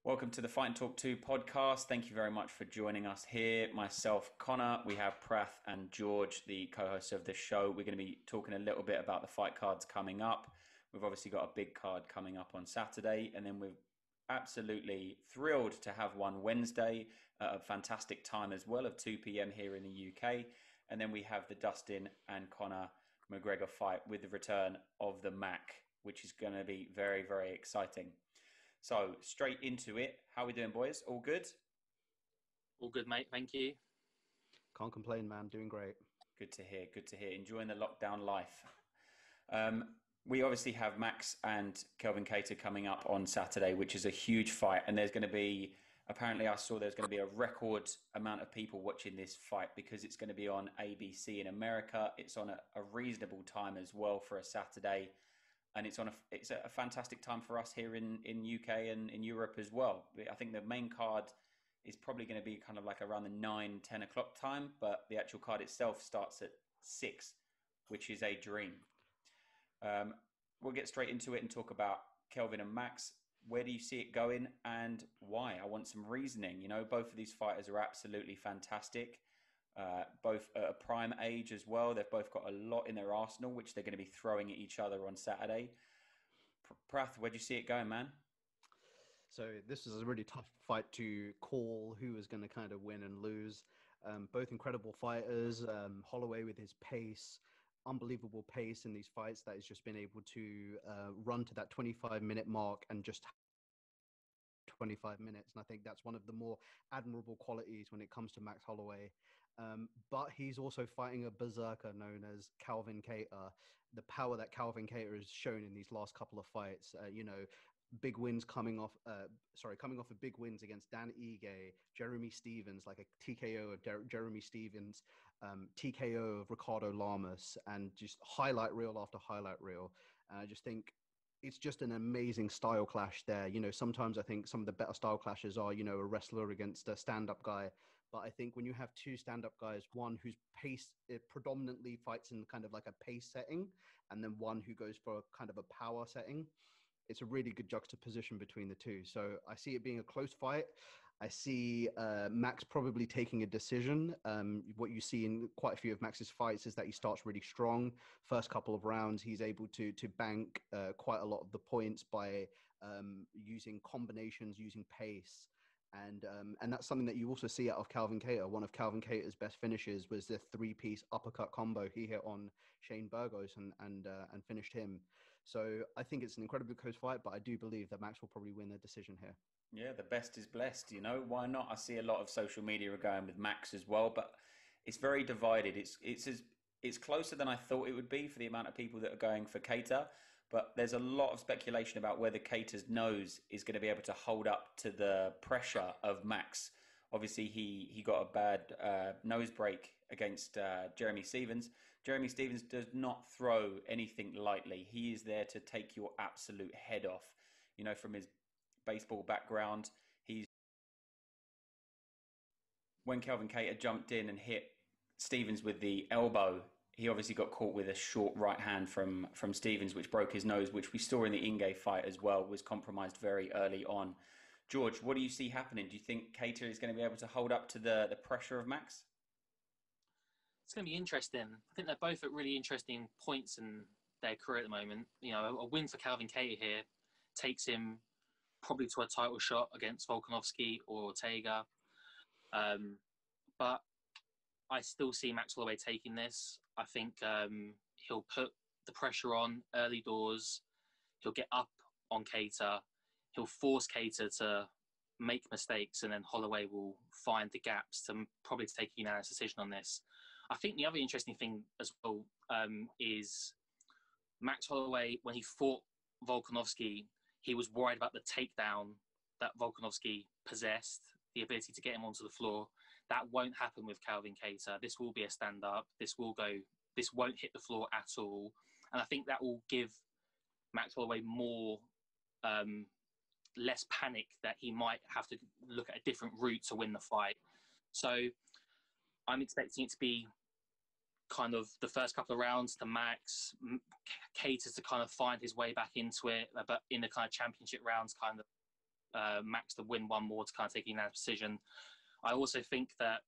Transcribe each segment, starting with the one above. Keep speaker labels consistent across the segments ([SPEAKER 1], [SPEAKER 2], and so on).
[SPEAKER 1] Welcome to the Fight and Talk 2 podcast. Thank you very much for joining us here. Myself, Connor, we have Prath and George, the co-hosts of the show. We're going to be talking a little bit about the fight cards coming up. We've obviously got a big card coming up on Saturday, and then we're absolutely thrilled to have one Wednesday at a fantastic time as well of 2 p.m. here in the UK. And then we have the Dustin and Conor McGregor fight with the return of the Mac, which is going to be very, very exciting. So straight into it. How are we doing, boys? All good?
[SPEAKER 2] All good, mate. Thank you.
[SPEAKER 3] Can't complain, man. Doing great.
[SPEAKER 1] Good to hear. Good to hear. Enjoying the lockdown life. We obviously have Max and Calvin Kattar coming up on Saturday, which is a huge fight. And there's going to be, apparently I saw there's going to be a record amount of people watching this fight because it's going to be on ABC in America. It's on a reasonable time as well for a Saturday. And it's a fantastic time for us here in UK and in Europe as well. I think the main card is probably going to be kind of like around the 9-10 o'clock time, but the actual card itself starts at 6, which is a dream. We'll get straight into it and talk about Kelvin and Max. Where do you see it going and why? I want some reasoning. You know, both of these fighters are absolutely fantastic. Both at a prime age as well. They've both got a lot in their arsenal, which they're going to be throwing at each other on Saturday. Prath, where do you see it going, man?
[SPEAKER 3] So this is a really tough fight to call who is going to kind of win and lose. Both incredible fighters. Holloway with his pace, unbelievable pace in these fights that he's just been able to run to that 25-minute mark and just 25 minutes. And I think that's one of the more admirable qualities when it comes to Max Holloway. But he's also fighting a berserker known as Calvin Kattar. The power that Calvin Kattar has shown in these last couple of fights, big wins coming off of big wins against Dan Ige, Jeremy Stevens, like a TKO of Jeremy Stevens, TKO of Ricardo Lamas, and just highlight reel after highlight reel. And I just think it's just an amazing style clash there. You know, sometimes I think some of the better style clashes are, a wrestler against a stand-up guy. But I think when you have two stand-up guys, one whose pace it predominantly fights in kind of like a pace setting, and then one who goes for a kind of a power setting, it's a really good juxtaposition between the two. So I see it being a close fight. I see Max probably taking a decision. What you see in quite a few of Max's fights is that he starts really strong. First couple of rounds, he's able to bank quite a lot of the points by using combinations, using pace. And that's something that you also see out of Calvin Kattar. One of Calvin Kattar's best finishes was the 3-piece uppercut combo he hit on Shane Burgos and finished him. So I think it's an incredibly close fight, but I do believe that Max will probably win the decision here.
[SPEAKER 1] Yeah, the best is blessed, why not? I see a lot of social media are going with Max as well, but it's very divided. It's closer than I thought it would be for the amount of people that are going for Kattar. But there's a lot of speculation about whether Kattar's nose is going to be able to hold up to the pressure of Max. Obviously, he got a bad nose break against Jeremy Stevens. Jeremy Stevens does not throw anything lightly. He is there to take your absolute head off. From his baseball background, when Calvin Kattar jumped in and hit Stevens with the elbow, he obviously got caught with a short right hand from Stevens, which broke his nose, which we saw in the Ige fight as well, was compromised very early on. George, what do you see happening? Do you think Kattar is going to be able to hold up to the pressure of Max?
[SPEAKER 2] It's going to be interesting. I think they're both at really interesting points in their career at the moment. A win for Calvin Kattar here takes him probably to a title shot against Volkanovski or Ortega. But I still see Max Holloway taking this. I think he'll put the pressure on early doors. He'll get up on Kattar. He'll force Kattar to make mistakes, and then Holloway will find the gaps to probably take a unanimous decision on this. I think the other interesting thing as well is Max Holloway, when he fought Volkanovski, he was worried about the takedown that Volkanovski possessed, the ability to get him onto the floor. That won't happen with Calvin Kattar. This will be a stand-up. This won't hit the floor at all. And I think that will give Max Holloway less panic that he might have to look at a different route to win the fight. So I'm expecting it to be kind of the first couple of rounds to Max, Kattar to kind of find his way back into it, but in the kind of championship rounds, kind of Max to win one more to kind of take a unanimous decision. I also think that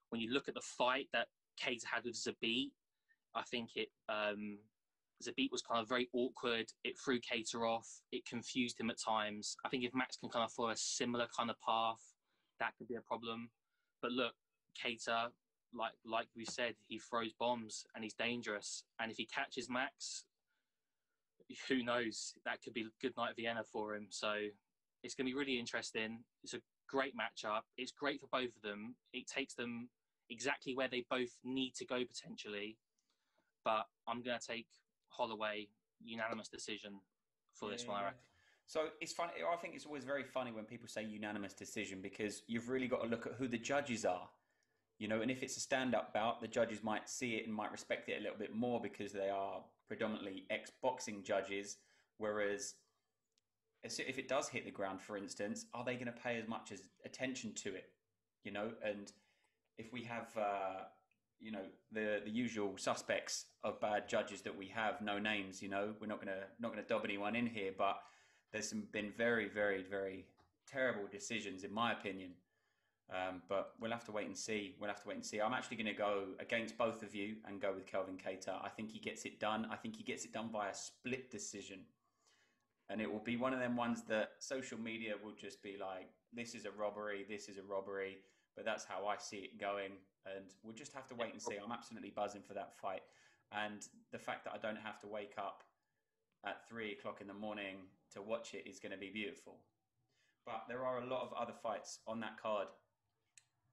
[SPEAKER 2] when you look at the fight that Kattar had with Zabit, I think Zabit was kind of very awkward. It threw Kattar off. It confused him at times. I think if Max can kind of follow a similar kind of path, that could be a problem. But look, Kattar, like we said, he throws bombs and he's dangerous. And if he catches Max, who knows? That could be a good night Vienna for him. So it's going to be really interesting. It's a great matchup. It's great for both of them. It takes them exactly where they both need to go potentially. But I'm going to take Holloway unanimous decision for this one, I reckon.
[SPEAKER 1] So it's funny. I think it's always very funny when people say unanimous decision, because you've really got to look at who the judges are. You know, and if it's a stand-up bout, the judges might see it and might respect it a little bit more because they are predominantly ex-boxing judges. Whereas if it does hit the ground, for instance, are they going to pay as much attention to it? You know, and if we have, you know, the usual suspects of bad judges that we have, no names, you know, we're not gonna dob anyone in here, but there's been very, very, very terrible decisions in my opinion. But we'll have to wait and see. I'm actually going to go against both of you and go with Calvin Kattar. I think he gets it done. I think he gets it done by a split decision. And it will be one of them ones that social media will just be like, this is a robbery. But that's how I see it going. And we'll just have to wait and see. I'm absolutely buzzing for that fight. And the fact that I don't have to wake up at 3 o'clock in the morning to watch it is going to be beautiful. But there are a lot of other fights on that card.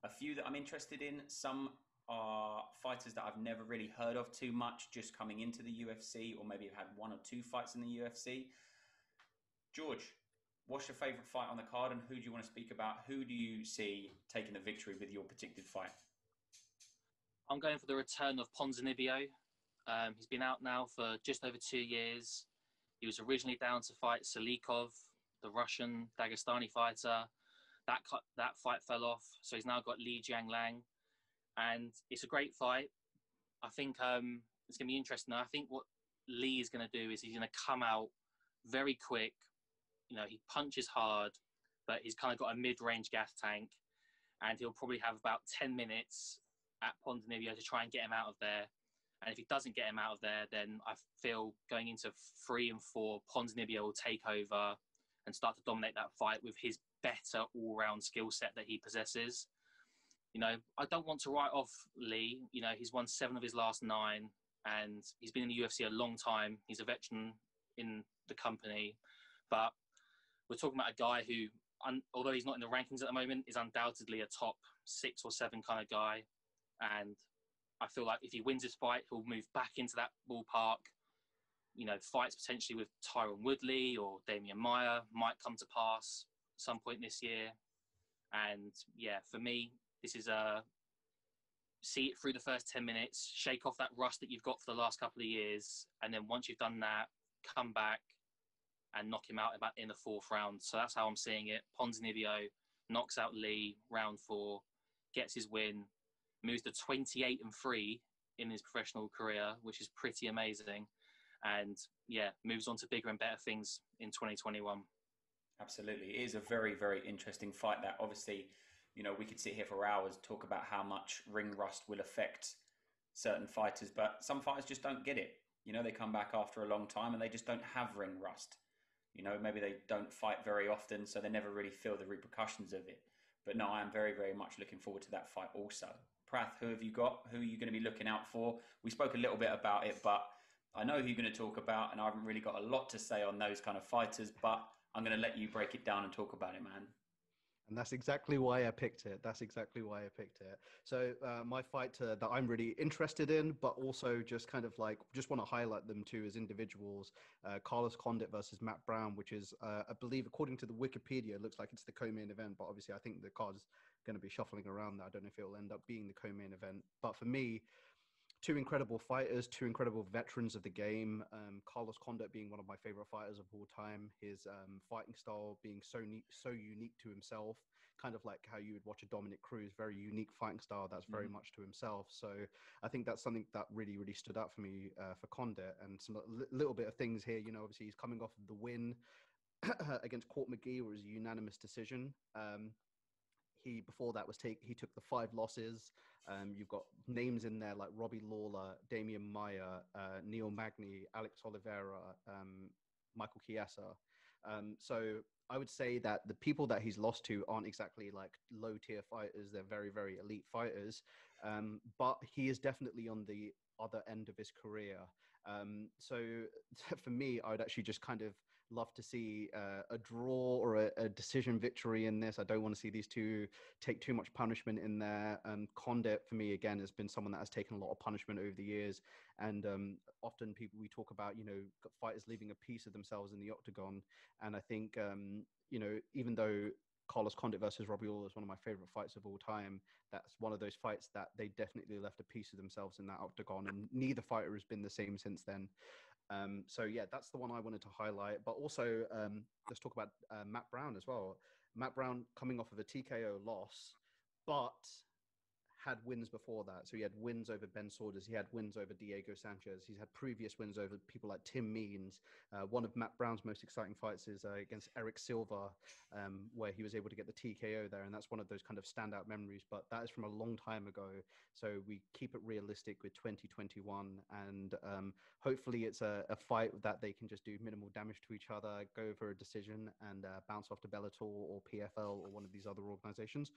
[SPEAKER 1] A few that I'm interested in. Some are fighters that I've never really heard of too much, just coming into the UFC, or maybe have had one or two fights in the UFC. George, what's your favourite fight on the card, and who do you want to speak about? Who do you see taking the victory with your predicted fight?
[SPEAKER 2] I'm going for the return of Ponzinibbio. He's been out now for just over 2 years. He was originally down to fight Salikov, the Russian Dagestani fighter. That fight fell off, so he's now got Li Jianglang, and it's a great fight. I think it's going to be interesting. I think what Li is going to do is he's going to come out very quick. You know, he punches hard, but he's kind of got a mid-range gas tank, and he'll probably have about 10 minutes at Ponzinibbio to try and get him out of there. And if he doesn't get him out of there, then I feel going into 3 and 4, Ponzinibbio will take over and start to dominate that fight with his better all-round skill set that he possesses. You know, I don't want to write off Li. You know, he's won 7 of his last 9, and he's been in the UFC a long time. He's a veteran in the company. But we're talking about a guy who, although he's not in the rankings at the moment, is undoubtedly a top 6 or 7 kind of guy. And I feel like if he wins this fight, he'll move back into that ballpark. You know, fights potentially with Tyron Woodley or Damian Maia might come to pass some point this year. And yeah, for me, this is see it through the first 10 minutes, shake off that rust that you've got for the last couple of years, and then once you've done that, come back and knock him out about in the 4th round. So that's how I'm seeing it. Ponzinibbio knocks out Li round 4, gets his win, moves to 28-3 in his professional career, which is pretty amazing. And yeah, moves on to bigger and better things in 2021.
[SPEAKER 1] Absolutely. It is a very, very interesting fight that obviously, you know, we could sit here for hours, talk about how much ring rust will affect certain fighters, but some fighters just don't get it. You know, they come back after a long time and they just don't have ring rust. You know, maybe they don't fight very often, so they never really feel the repercussions of it. But no, I am very, very much looking forward to that fight also. Prath, who have you got? Who are you going to be looking out for? We spoke a little bit about it, but I know who you're going to talk about, and I haven't really got a lot to say on those kind of fighters, but I'm going to let you break it down and talk about it, man.
[SPEAKER 3] And that's exactly why I picked it. So my fighter that I'm really interested in, but also just kind of like, just want to highlight them too as individuals, Carlos Condit versus Matt Brown, which is, I believe, according to the Wikipedia, it looks like it's the co-main event, but obviously I think the card's going to be shuffling around there. I don't know if it'll end up being the co-main event, but for me, 2 incredible fighters, 2 incredible veterans of the game. Carlos Condit being one of my favorite fighters of all time. His fighting style being so unique to himself, kind of like how you would watch a Dominic Cruz, very unique fighting style that's very much to himself. So I think that's something that really, really stood out for me for Condit. And some little bit of things here, you know, obviously he's coming off of the win against Court McGee was a unanimous decision. He before that he took the 5 losses. You've got names in there like Robbie Lawler, Damian Maia, Neil Magny, Alex Oliveira, Michael Chiesa. So I would say that the people that he's lost to aren't exactly like low tier fighters. They're very, very elite fighters. But he is definitely on the other end of his career. So for me, I would actually just kind of love to see a draw or a decision victory in this. I don't want to see these two take too much punishment in there. Condit, for me, again, has been someone that has taken a lot of punishment over the years. And often we talk about, fighters leaving a piece of themselves in the octagon. And I think, even though Carlos Condit versus Robbie Lawler is one of my favorite fights of all time, that's one of those fights that they definitely left a piece of themselves in that octagon. And neither fighter has been the same since then. So yeah, that's the one I wanted to highlight. But also, let's talk about Matt Brown as well. Matt Brown coming off of a TKO loss, but had wins before that. So he had wins over Ben Saunders. He had wins over Diego Sanchez. He's had previous wins over people like Tim Means. One of Matt Brown's most exciting fights is against Eric Silva, where he was able to get the TKO there. And that's one of those kind of standout memories. But that is from a long time ago. So we keep it realistic with 2021. And hopefully it's a fight that they can just do minimal damage to each other, go for a decision and bounce off to Bellator or PFL or one of these other organizations.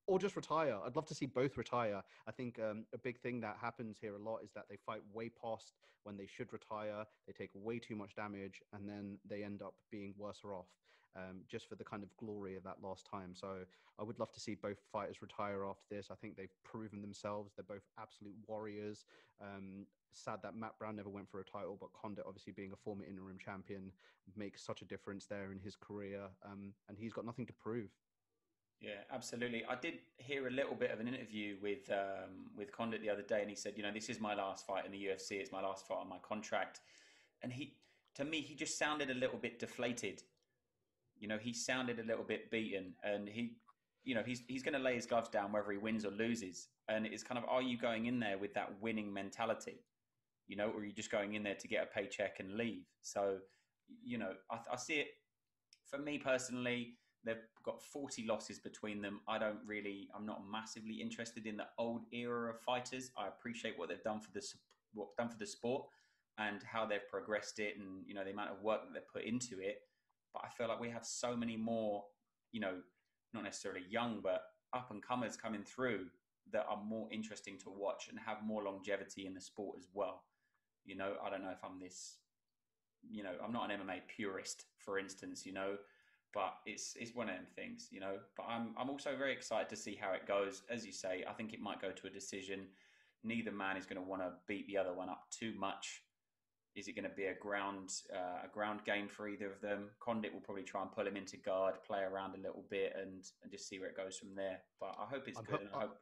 [SPEAKER 3] Or just retire. I'd love to see both retire. I think a big thing that happens here a lot is that they fight way past when they should retire. They take way too much damage, and then they end up being worse off just for the kind of glory of that last time. So I would love to see both fighters retire after this. I think they've proven themselves. They're both absolute warriors. Sad that Matt Brown never went for a title, but Condit, obviously being a former interim champion, makes such a difference there in his career. And he's got nothing to prove.
[SPEAKER 1] Yeah, absolutely. I did hear a little bit of an interview with Condit the other day, and he said, this is my last fight in the UFC. It's my last fight on my contract. And to me, he just sounded a little bit deflated. He sounded a little bit beaten, and he's going to lay his gloves down whether he wins or loses. And it's kind of, are you going in there with that winning mentality? Or are you just going in there to get a paycheck and leave? So, I see it. For me personally, they've got 40 losses between them. I'm not massively interested in the old era of fighters. I appreciate what they've done for the sport and how they've progressed it, and the amount of work that they've put into it. But I feel like we have so many more, not necessarily young, but up and comers coming through that are more interesting to watch and have more longevity in the sport as well. I don't know if I'm this, I'm not an MMA purist, for instance, but it's one of them things, But I'm also very excited to see how it goes. As you say, I think it might go to a decision. Neither man is going to want to beat the other one up too much. Is it going to be a ground game for either of them? Condit will probably try and pull him into guard, play around a little bit, and just see where it goes from there. But I hope it's good. And I hope.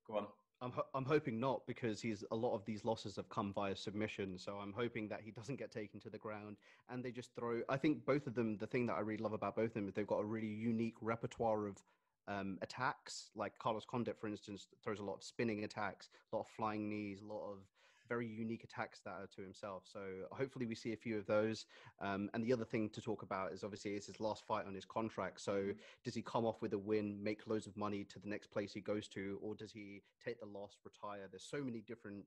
[SPEAKER 1] Go on.
[SPEAKER 3] I'm hoping not, because a lot of these losses have come via submission. So I'm hoping that he doesn't get taken to the ground and they just throw. I think both of them, the thing that I really love about both of them is they've got a really unique repertoire of attacks. Like Carlos Condit, for instance, throws a lot of spinning attacks, a lot of flying knees, a lot of very unique attacks that are to himself. So hopefully we see a few of those. And the other thing to talk about is obviously it's his last fight on his contract. So does he come off with a win, make loads of money to the next place he goes to, or does he take the loss, retire? There's so many different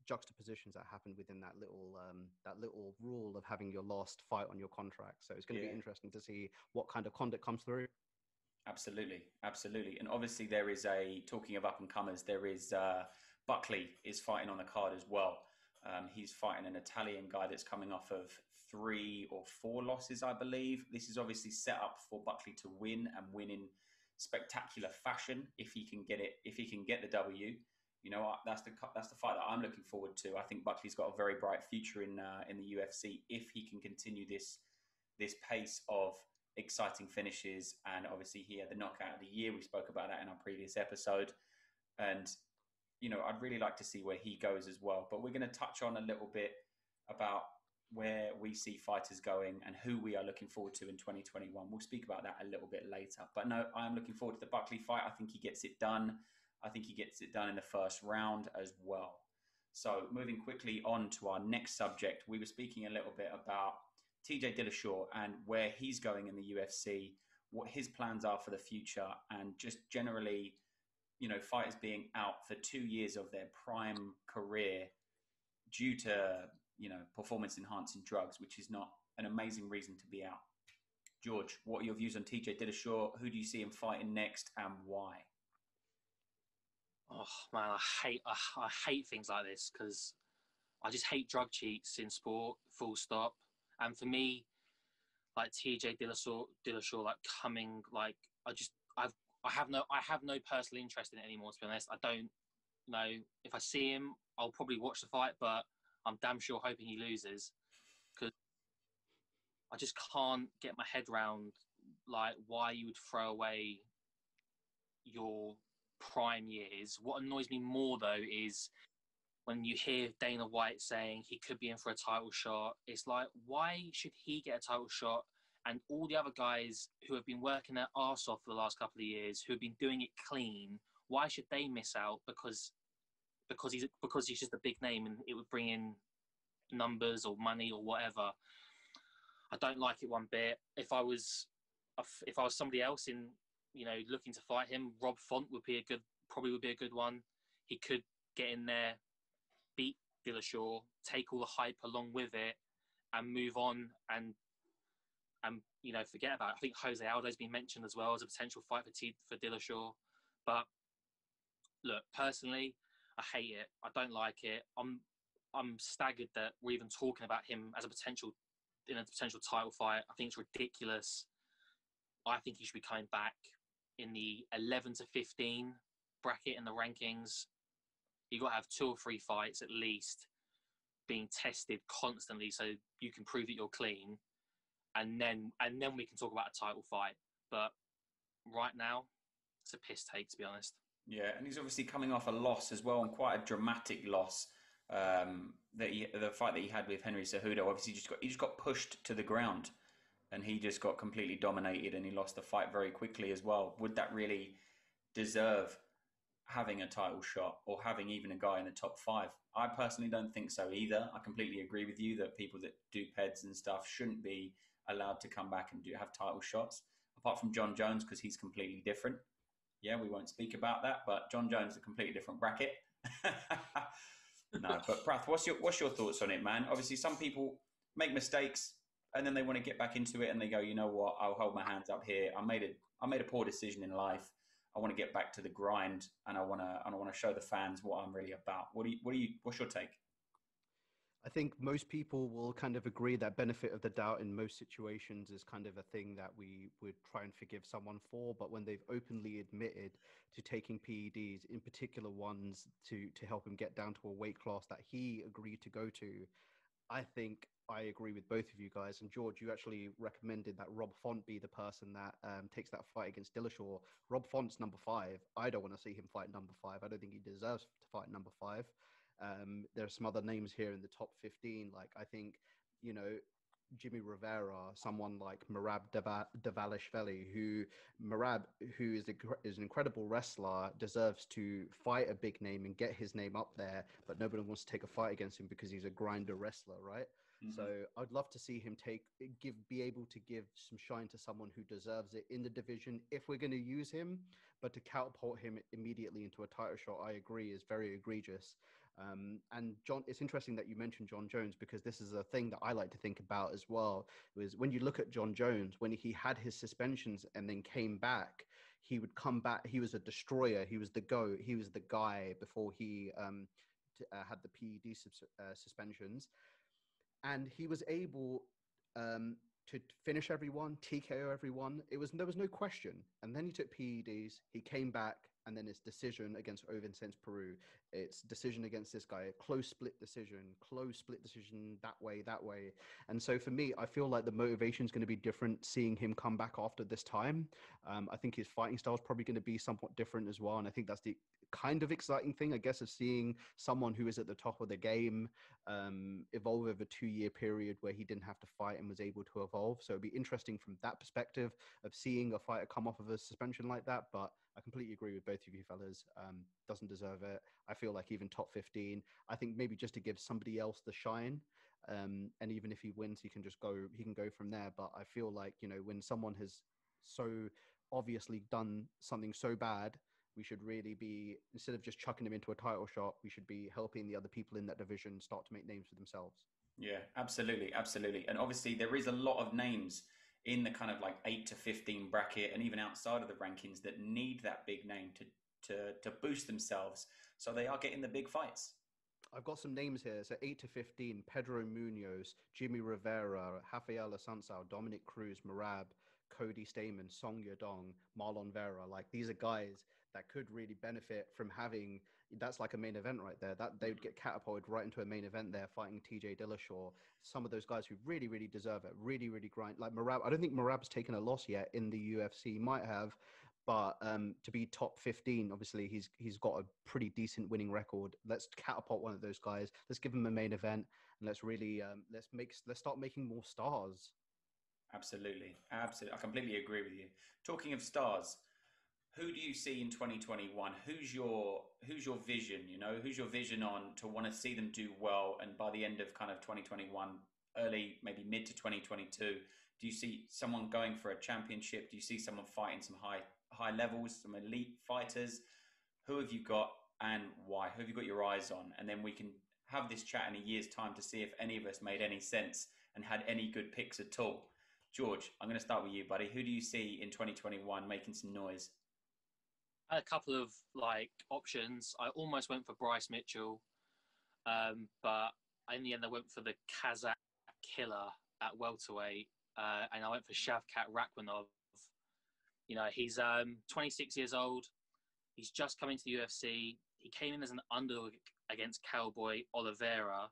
[SPEAKER 3] juxtapositions that happen within that little rule of having your last fight on your contract. So it's going to be interesting to see what kind of Condit comes through.
[SPEAKER 1] Absolutely. And obviously talking of up and comers, there is Buckley is fighting on the card as well. He's fighting an Italian guy that's coming off of 3 or 4 losses, I believe. This is obviously set up for Buckley to win and win in spectacular fashion if he can get it. If he can get the W, that's the fight that I'm looking forward to. I think Buckley's got a very bright future in the UFC if he can continue this pace of exciting finishes. And obviously he had the knockout of the year. We spoke about that in our previous episode, and I'd really like to see where he goes as well. But we're going to touch on a little bit about where we see fighters going and who we are looking forward to in 2021. We'll speak about that a little bit later. But no, I am looking forward to the Buckley fight. I think he gets it done. I think he gets it done in the first round as well. So moving quickly on to our next subject, we were speaking a little bit about TJ Dillashaw and where he's going in the UFC, what his plans are for the future, and just generally, fighters being out for 2 years of their prime career due to, performance enhancing drugs, which is not an amazing reason to be out. George, what are your views on TJ Dillashaw? Who do you see him fighting next and why?
[SPEAKER 2] Oh man, I hate things like this because I just hate drug cheats in sport, full stop. And for me, like TJ Dillashaw, like coming, like I have no personal interest in it anymore. To be honest, I don't know if I see him, I'll probably watch the fight, but I'm damn sure hoping he loses because I just can't get my head around like why you would throw away your prime years. What annoys me more though is when you hear Dana White saying he could be in for a title shot. It's like, why should he get a title shot and all the other guys who have been working their arse off for the last couple of years, who have been doing it clean, why should they miss out because he's just a big name and it would bring in numbers or money or whatever? I don't like it one bit. If I was somebody else in, looking to fight him, Rob Font would be a good one. He could get in there, beat Dillashaw, take all the hype along with it, and move on and forget about it. I think Jose Aldo's been mentioned as well as a potential fight for Dillashaw. But look, personally, I hate it. I don't like it. I'm staggered that we're even talking about him as a potential title fight. I think it's ridiculous. I think he should be coming back in the 11 to 15 bracket in the rankings. You got to have 2 or 3 fights at least being tested constantly so you can prove that you're clean, and then we can talk about a title fight. But right now, it's a piss take, to be honest.
[SPEAKER 1] Yeah, and he's obviously coming off a loss as well, and quite a dramatic loss. The fight that he had with Henry Cejudo, obviously he just got pushed to the ground, and he just got completely dominated, and he lost the fight very quickly as well. Would that really deserve having a title shot or having even a guy in the top 5? I personally don't think so either. I completely agree with you that people that do PEDs and stuff shouldn't be allowed to come back and have title shots, apart from John Jones, because he's completely different. Yeah, we won't speak about that, but John Jones is a completely different bracket. No, but Prath, what's your thoughts on it, man? Obviously, some people make mistakes and then they want to get back into it and they go, you know what? I'll hold my hands up here. I made a poor decision in life. I want to get back to the grind, and I want to show the fans what I'm really about. What's your take?
[SPEAKER 3] I think most people will kind of agree that benefit of the doubt in most situations is kind of a thing that we would try and forgive someone for. But when they've openly admitted to taking PEDs, in particular ones to help him get down to a weight class that he agreed to go to, I think I agree with both of you guys. And George, you actually recommended that Rob Font be the person that takes that fight against Dillashaw. Rob Font's number 5. I don't want to see him fight number 5. I don't think he deserves to fight number 5. There are some other names here in the top 15. Like, I think, Jimmy Rivera, someone like Merab Dvalishvili, who is an incredible wrestler, deserves to fight a big name and get his name up there, but nobody wants to take a fight against him because he's a grinder wrestler, right? Mm-hmm. So I'd love to see him be able to give some shine to someone who deserves it in the division if we're going to use him, but to catapult him immediately into a title shot, I agree, is very egregious. And John, it's interesting that you mentioned John Jones, because this is a thing that I like to think about as well. Was when you look at John Jones, when he had his suspensions and then came back, he would come back. He was a destroyer. He was the GOAT. He was the guy before he had the PED suspensions, and he was able to finish everyone, TKO everyone. There was no question. And then he took PEDs. He came back. And then it's decision against Ovincenz Peru. It's decision against this guy, close split decision, that way. And so for me, I feel like the motivation is going to be different seeing him come back after this time. I think his fighting style is probably going to be somewhat different as well. And I think that's the kind of exciting thing, I guess, of seeing someone who is at the top of the game evolve over a 2-year period where he didn't have to fight and was able to evolve. So it'd be interesting from that perspective of seeing a fighter come off of a suspension like that. But I completely agree with both of you fellas. Doesn't deserve it. I feel like even top 15, I think maybe just to give somebody else the shine. And even if he wins, he can go from there. But I feel like, when someone has so obviously done something so bad, we should really be, instead of just chucking him into a title shot, we should be helping the other people in that division start to make names for themselves.
[SPEAKER 1] Yeah, absolutely, absolutely. And obviously, there is a lot of names in the kind of like 8 to 15 bracket, and even outside of the rankings, that need that big name to boost themselves. So they are getting the big fights.
[SPEAKER 3] I've got some names here. So 8 to 15, Pedro Munoz, Jimmy Rivera, Rafael Assunção, Dominic Cruz, Marab, Cody Stamen, Song Yadong, Marlon Vera. Like, these are guys that could really benefit from having, that's like a main event right there. That they would get catapulted right into a main event there, fighting TJ Dillashaw. Some of those guys who really, really deserve it, really, really grind. Like Marab, I don't think Marab's taken a loss yet in the UFC. He might have, but to be top 15, obviously he's got a pretty decent winning record. Let's catapult one of those guys. Let's give him a main event, and let's really let's start making more stars.
[SPEAKER 1] Absolutely, absolutely. I completely agree with you. Talking of stars, who do you see in 2021? Who's your vision? Who's your vision on to want to see them do well, and by the end of kind of 2021, early maybe mid to 2022, do you see someone going for a championship? Do you see someone fighting some high levels, some elite fighters? Who have you got and why? Who have you got your eyes on? And then we can have this chat in a year's time to see if any of us made any sense and had any good picks at all. George, I'm going to start with you, buddy. Who do you see in 2021 making some noise?
[SPEAKER 2] I had a couple of options. I almost went for Bryce Mitchell, but in the end I went for the Kazakh killer at welterweight, and I went for Shavkat Rakhmonov. He's 26 years old. He's just come into the UFC. He came in as an underdog against Cowboy Oliveira,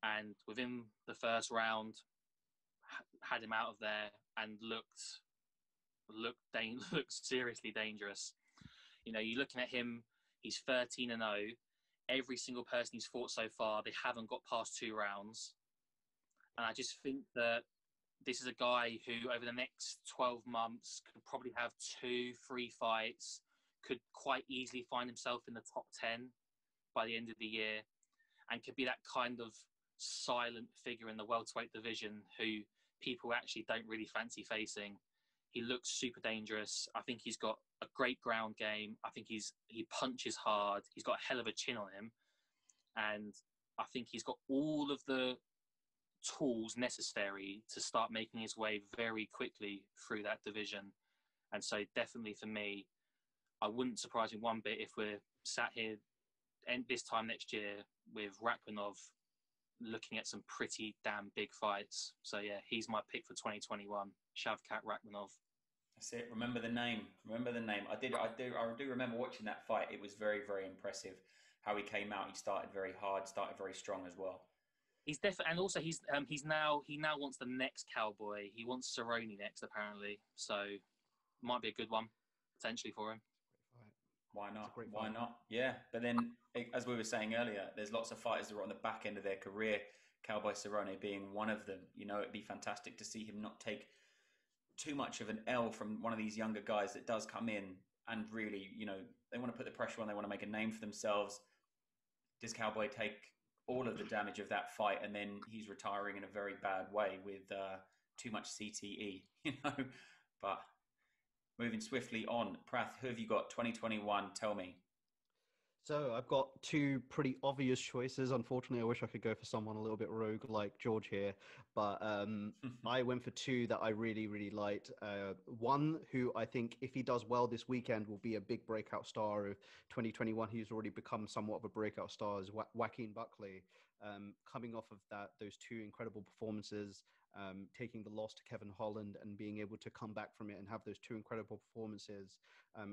[SPEAKER 2] and within the first round, had him out of there and looked seriously dangerous. You're looking at him. He's 13-0. Every single person he's fought so far, they haven't got past 2 rounds. And I just think that this is a guy who, over the next 12 months, could probably have 2-3 fights, could quite easily find himself in the top 10 by the end of the year, and could be that kind of silent figure in the welterweight division who people actually don't really fancy facing. He looks super dangerous. I think he's got a great ground game. I think he punches hard. He's got a hell of a chin on him. And I think he's got all of the tools necessary to start making his way very quickly through that division. And so definitely for me, I wouldn't surprise me one bit if we're sat here this time next year with Rakhmonov looking at some pretty damn big fights. So yeah, he's my pick for 2021, Shavkat Rakhmonov.
[SPEAKER 1] That's it. Remember the name. I do remember watching that fight. It was very, very impressive how he came out. He started very hard, started very strong as well.
[SPEAKER 2] He's definitely, and also he now wants the next Cowboy. He wants Cerrone next, apparently. So might be a good one potentially for him.
[SPEAKER 1] Why not? Why not? Yeah. But then, as we were saying earlier, there's lots of fighters that are on the back end of their career, Cowboy Cerrone being one of them. It'd be fantastic to see him not take too much of an L from one of these younger guys that does come in and really, they want to put the pressure on, they want to make a name for themselves. Does Cowboy take all of the damage of that fight and then he's retiring in a very bad way with too much CTE, But moving swiftly on, Prath, who have you got 2021? Tell me.
[SPEAKER 3] So I've got 2 pretty obvious choices. Unfortunately, I wish I could go for someone a little bit rogue like George here, but I went for 2 that I really, really liked. One who I think, if he does well this weekend, will be a big breakout star of 2021. He's already become somewhat of a breakout star, is Joaquin Buckley. Coming off of those 2 incredible performances, taking the loss to Kevin Holland and being able to come back from it and have those 2 incredible performances.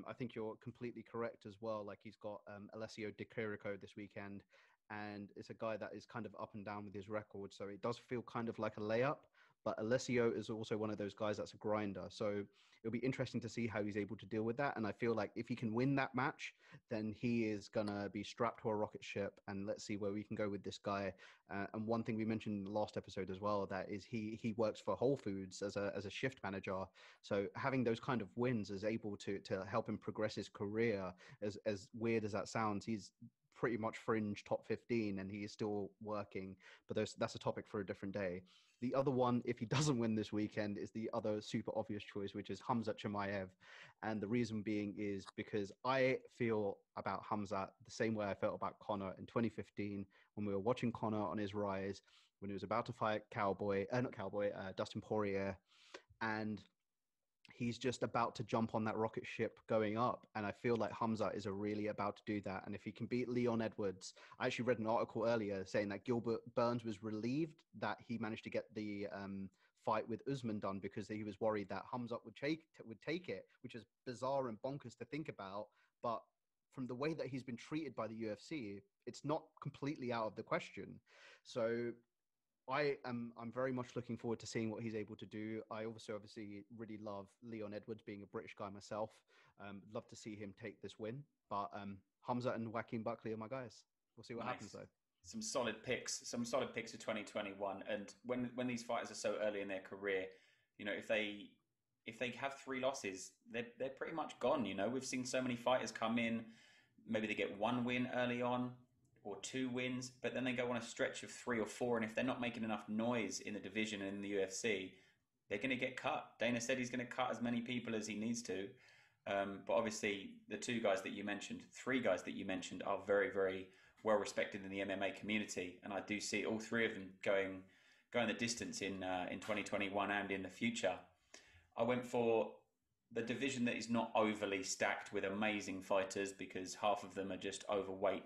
[SPEAKER 3] I think you're completely correct as well. Like, he's got Alessio Di Chirico this weekend, and it's a guy that is kind of up and down with his record. So it does feel kind of like a layup, but Alessio is also one of those guys that's a grinder. So it'll be interesting to see how he's able to deal with that. And I feel like if he can win that match, then he is going to be strapped to a rocket ship. And let's see where we can go with this guy. And one thing we mentioned in the last episode as well, that is he works for Whole Foods as a shift manager. So having those kind of wins is able to help him progress his career. As weird as that sounds, he's pretty much fringe top 15, and he is still working. But that's a topic for a different day. The other one, if he doesn't win this weekend, is the other super obvious choice, which is Khamzat Chimaev. And the reason being is because I feel about Khamzat the same way I felt about Conor in 2015 when we were watching Conor on his rise, when he was about to fight Dustin Poirier. And he's just about to jump on that rocket ship going up. And I feel like Khamzat is really about to do that. And if he can beat Leon Edwards, I actually read an article earlier saying that Gilbert Burns was relieved that he managed to get the fight with Usman done, because he was worried that Khamzat would take it, which is bizarre and bonkers to think about. But from the way that he's been treated by the UFC, it's not completely out of the question. So I'm very much looking forward to seeing what he's able to do. I also obviously really love Leon Edwards, being a British guy myself. Love to see him take this win. But Khamzat and Joaquin Buckley are my guys. We'll see what happens though.
[SPEAKER 1] Some solid picks for 2021. And when these fighters are so early in their career, you know, if they have 3 losses, they're pretty much gone. You know, we've seen so many fighters come in, maybe they get 1 win early on, or 2 wins, but then they go on a stretch of 3 or 4, and if they're not making enough noise in the division and in the UFC, they're going to get cut. Dana said he's going to cut as many people as he needs to, but obviously the 3 guys that you mentioned are very, very well respected in the MMA community, and I do see all 3 of them going the distance in 2021 and in the future. I went for the division that is not overly stacked with amazing fighters, because half of them are just overweight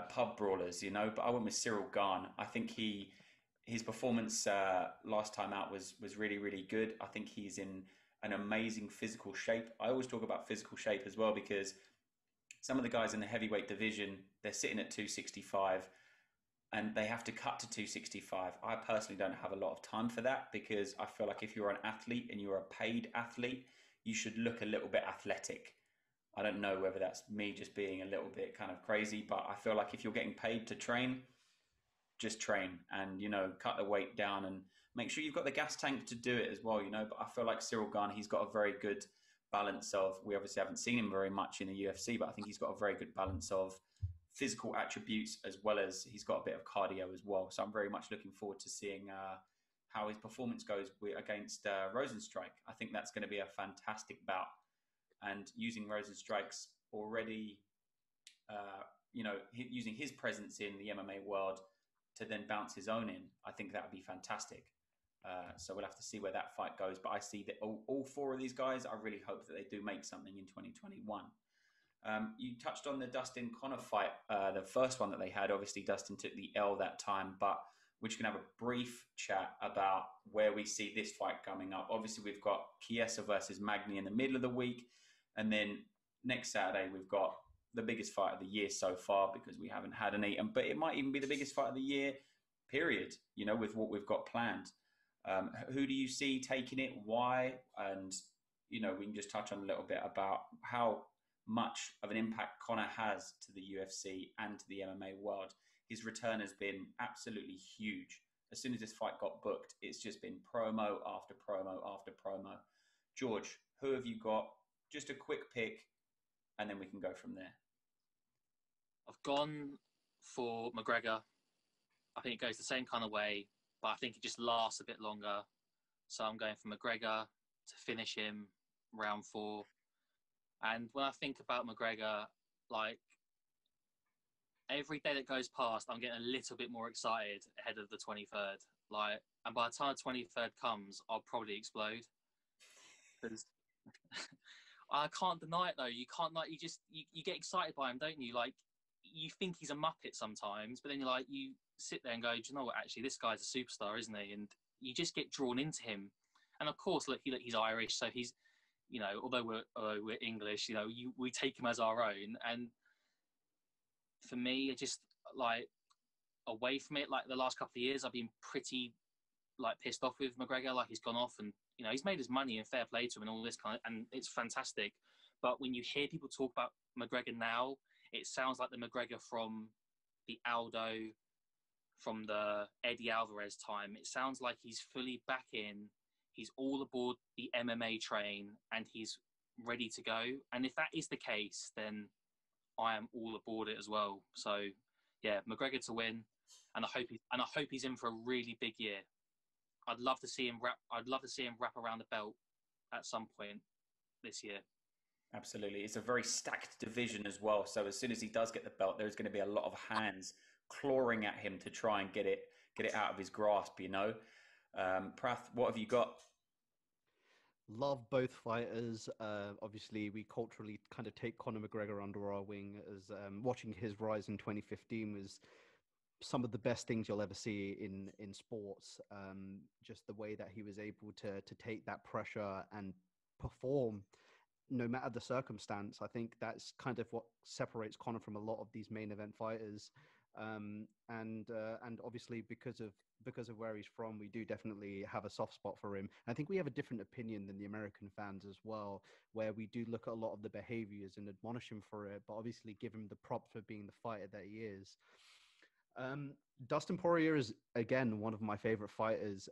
[SPEAKER 1] pub brawlers, you know. But I went with Cyril Gane. I think his performance last time out was really, really good. I think he's in an amazing physical shape. I always talk about physical shape as well, because some of the guys in the heavyweight division, they're sitting at 265 and they have to cut to 265. I personally don't have a lot of time for that, because I feel like if you're an athlete and you're a paid athlete, you should look a little bit athletic. I don't know whether that's me just being a little bit kind of crazy, but I feel like if you're getting paid to train, just train and, you know, cut the weight down and make sure you've got the gas tank to do it as well, you know. But I feel like Cyril Gane, he's got a very good balance of, we obviously haven't seen him very much in the UFC, but I think he's got a very good balance of physical attributes as well as he's got a bit of cardio as well. So I'm very much looking forward to seeing how his performance goes against Rosenstrike. I think that's going to be a fantastic bout. And using Rosenstrike's already, using his presence in the MMA world to then bounce his own in, I think that would be fantastic. So we'll have to see where that fight goes. But I see that all 4 of these guys, I really hope that they do make something in 2021. You touched on the Dustin Conor fight, the first one that they had. Obviously, Dustin took the L that time, but we're just going to have a brief chat about where we see this fight coming up. Obviously, we've got Chiesa versus Magny in the middle of the week. And then next Saturday, we've got the biggest fight of the year so far, because we haven't had any. But it might even be the biggest fight of the year, period, you know, with what we've got planned. Who do you see taking it? Why? And, you know, we can just touch on a little bit about how much of an impact Conor has to the UFC and to the MMA world. His return has been absolutely huge. As soon as this fight got booked, it's just been promo after promo after promo. George, who have you got? Just a quick pick, and then we can go from there.
[SPEAKER 2] I've gone for McGregor. I think it goes the same kind of way, but I think it just lasts a bit longer. So I'm going for McGregor to finish him round 4. And when I think about McGregor, like, every day that goes past, I'm getting a little bit more excited ahead of the 23rd. Like, and by the time the 23rd comes, I'll probably explode. Because I can't deny it though. You can't, like, you get excited by him, don't you? Like, you think he's a muppet sometimes, but then you're like, you sit there and go, do you know what? Actually, this guy's a superstar, isn't he? And you just get drawn into him. And of course, look, he's Irish, so he's, you know, although we're English, you know, we take him as our own. And for me, it just, like, away from it, like the last couple of years, I've been pretty, like, pissed off with McGregor. Like, he's gone off and, you know, he's made his money and fair play to him and all this kind of, and it's fantastic. But when you hear people talk about McGregor now, it sounds like the McGregor from the Aldo, from the Eddie Alvarez time. It sounds like he's fully back in. He's all aboard the MMA train and he's ready to go. And if that is the case, then I am all aboard it as well. So yeah, McGregor to win, and I hope he's in for a really big year. I'd love to see him wrap around the belt at some point this year.
[SPEAKER 1] Absolutely. It's a very stacked division as well. So as soon as he does get the belt, there's going to be a lot of hands clawing at him to try and get it out of his grasp, you know. Prath, what have you got?
[SPEAKER 3] Love both fighters. Obviously, we culturally kind of take Conor McGregor under our wing, as watching his rise in 2015 was some of the best things you'll ever see in sports. Just the way that he was able to take that pressure and perform no matter the circumstance. I think that's kind of what separates Conor from a lot of these main event fighters. And obviously because of where he's from, we do definitely have a soft spot for him. I think we have a different opinion than the American fans as well, where we do look at a lot of the behaviors and admonish him for it, but obviously give him the props for being the fighter that he is. Dustin Poirier is, again, one of my favorite fighters.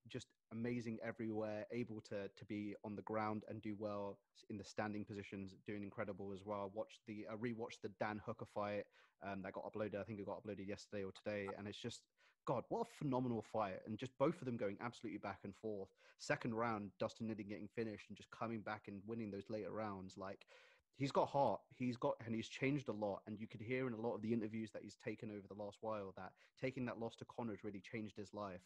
[SPEAKER 3] Just amazing everywhere, able to be on the ground and do well in the standing positions, doing incredible as well. Rewatched the Dan Hooker fight that got uploaded. I think it got uploaded yesterday or today, and it's just, God, what a phenomenal fight. And just both of them going absolutely back and forth. Second round, Dustin Nidding getting finished and just coming back and winning those later rounds. Like, he's got heart. And he's changed a lot. And you could hear in a lot of the interviews that he's taken over the last while that taking that loss to Conor really changed his life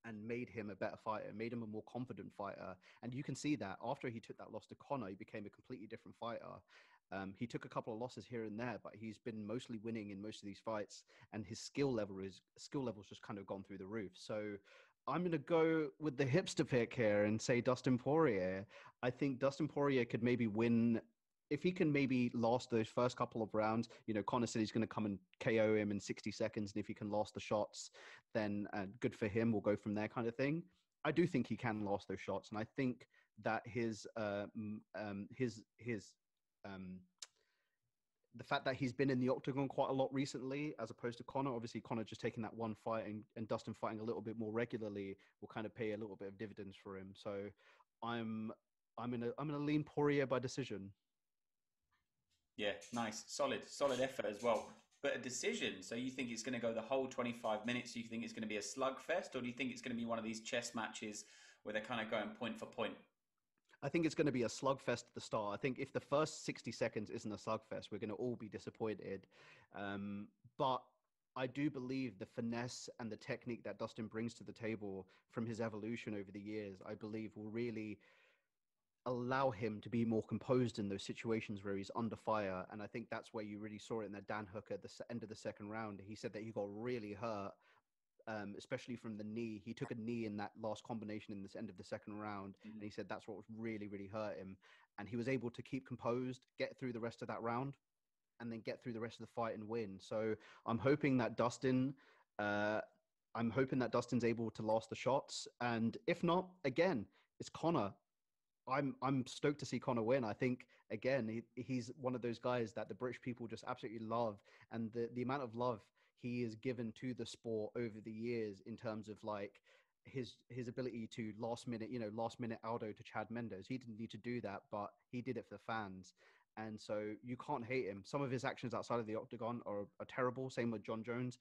[SPEAKER 3] and made him a better fighter, made him a more confident fighter. And you can see that after he took that loss to Conor, he became a completely different fighter. He took a couple of losses here and there, but he's been mostly winning in most of these fights, and his skill level's just kind of gone through the roof. So I'm going to go with the hipster pick here and say Dustin Poirier. I think Dustin Poirier could maybe win if he can maybe last those first couple of rounds. You know, Conor said he's going to come and KO him in 60 seconds. And if he can last the shots, then good for him. We'll go from there, kind of thing. I do think he can last those shots. And I think that the fact that he's been in the octagon quite a lot recently, as opposed to Conor, obviously Conor just taking that one fight and Dustin fighting a little bit more regularly will kind of pay a little bit of dividends for him. So I'm gonna lean Poirier by decision.
[SPEAKER 1] Yeah, nice. Solid effort as well. But a decision, so you think it's going to go the whole 25 minutes? You think it's going to be a slugfest, or do you think it's going to be one of these chess matches where they're kind of going point for point?
[SPEAKER 3] I think it's going to be a slugfest at the start. I think if the first 60 seconds isn't a slugfest, we're going to all be disappointed. But I do believe the finesse and the technique that Dustin brings to the table from his evolution over the years, I believe will really allow him to be more composed in those situations where he's under fire. And I think that's where you really saw it in that Dan Hooker at the end of the second round. He said that he got really hurt, especially from the knee. He took a knee in that last combination in this end of the second round.
[SPEAKER 1] Mm-hmm.
[SPEAKER 3] And he said that's what really, really hurt him. And he was able to keep composed, get through the rest of that round, and then get through the rest of the fight and win. So I'm hoping that Dustin's able to last the shots. And if not, again, it's Conor. I'm stoked to see Conor win. I think, again, he's one of those guys that the British people just absolutely love. And the amount of love he is given to the sport over the years in terms of like his ability to last minute Aldo to Chad Mendes. He didn't need to do that, but he did it for the fans. And so you can't hate him. Some of his actions outside of the octagon are terrible. Same with John Jones.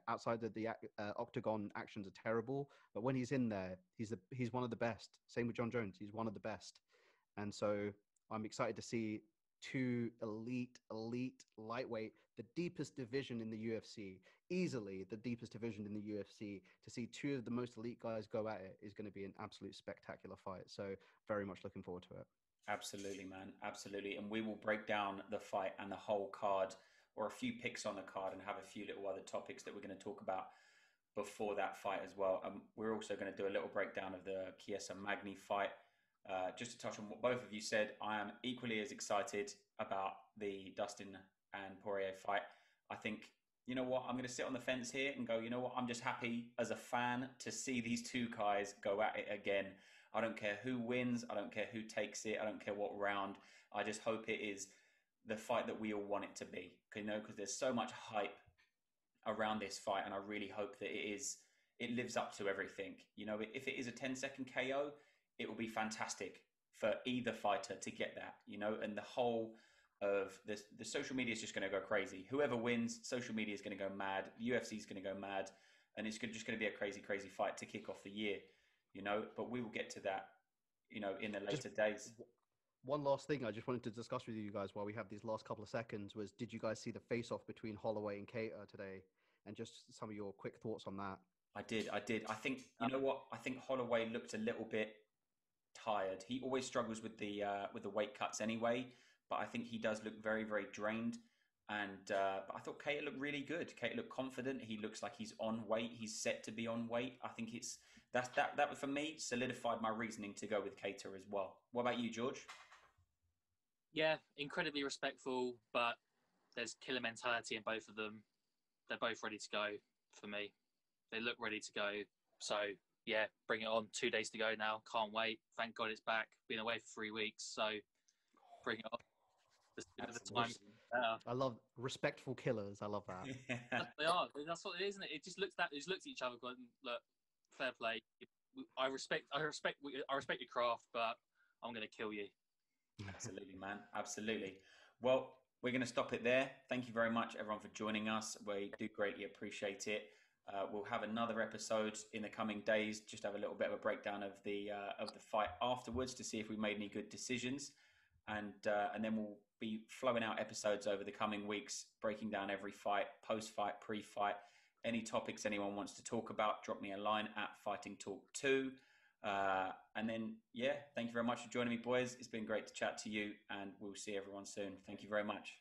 [SPEAKER 3] Outside of the octagon, actions are terrible. But when he's in there, he's one of the best. Same with John Jones. He's one of the best. And so I'm excited to see two elite lightweight, the deepest division in the UFC, easily the deepest division in the UFC. To see two of the most elite guys go at it is going to be an absolute spectacular fight. So very much looking forward to it.
[SPEAKER 1] Absolutely, man. Absolutely. And we will break down the fight and the whole card, or a few picks on the card, and have a few little other topics that we're going to talk about before that fight as well. We're also going to do a little breakdown of the Chiesa Magny fight. Just to touch on what both of you said, I am equally as excited about the Dustin and Poirier fight. I think, you know what, I'm going to sit on the fence here and go, you know what, I'm just happy as a fan to see these two guys go at it again. I don't care who wins. I don't care who takes it. I don't care what round. I just hope it is the fight that we all want it to be. You know, because there's so much hype around this fight, and I really hope that it lives up to everything. You know, if it is a 10-second KO, it will be fantastic for either fighter to get that, you know, and the whole of this. The social media is just going to go crazy. Whoever wins, social media is going to go mad. UFC is going to go mad, and it's just going to be a crazy, crazy fight to kick off the year, you know. But we will get to that, you know, in the later days.
[SPEAKER 3] One last thing I just wanted to discuss with you guys while we have these last couple of seconds was, did you guys see the face-off between Holloway and Kattar today? And just some of your quick thoughts on that.
[SPEAKER 1] I did. I think, you know what? I think Holloway looked a little bit tired. He always struggles with the weight cuts anyway, but I think he does look very, very drained. And but I thought Kattar looked really good. Kattar looked confident. He looks like he's on weight. He's set to be on weight. I think that for me solidified my reasoning to go with Kattar as well. What about you, George?
[SPEAKER 2] Yeah, incredibly respectful, but there's killer mentality in both of them. They're both ready to go for me. They look ready to go. So, yeah, bring it on. 2 days to go now. Can't wait. Thank God it's back. Been away for 3 weeks, so bring it on. The time.
[SPEAKER 3] I love respectful killers. I love that.
[SPEAKER 2] They are. That's what it is, isn't it? It just looks at each other going, look, fair play. I respect your craft, but I'm going to kill you.
[SPEAKER 1] Absolutely, man. Absolutely. Well, we're going to stop it there. Thank you very much, everyone, for joining us. We do greatly appreciate it. We'll have another episode in the coming days. Just have a little bit of a breakdown of the fight afterwards to see if we made any good decisions, and then we'll be flowing out episodes over the coming weeks, breaking down every fight, post-fight, pre-fight. Any topics anyone wants to talk about, drop me a line at Fightingtalk2. And then, yeah, thank you very much for joining me, boys. It's been great to chat to you, and we'll see everyone soon. Thank you very much.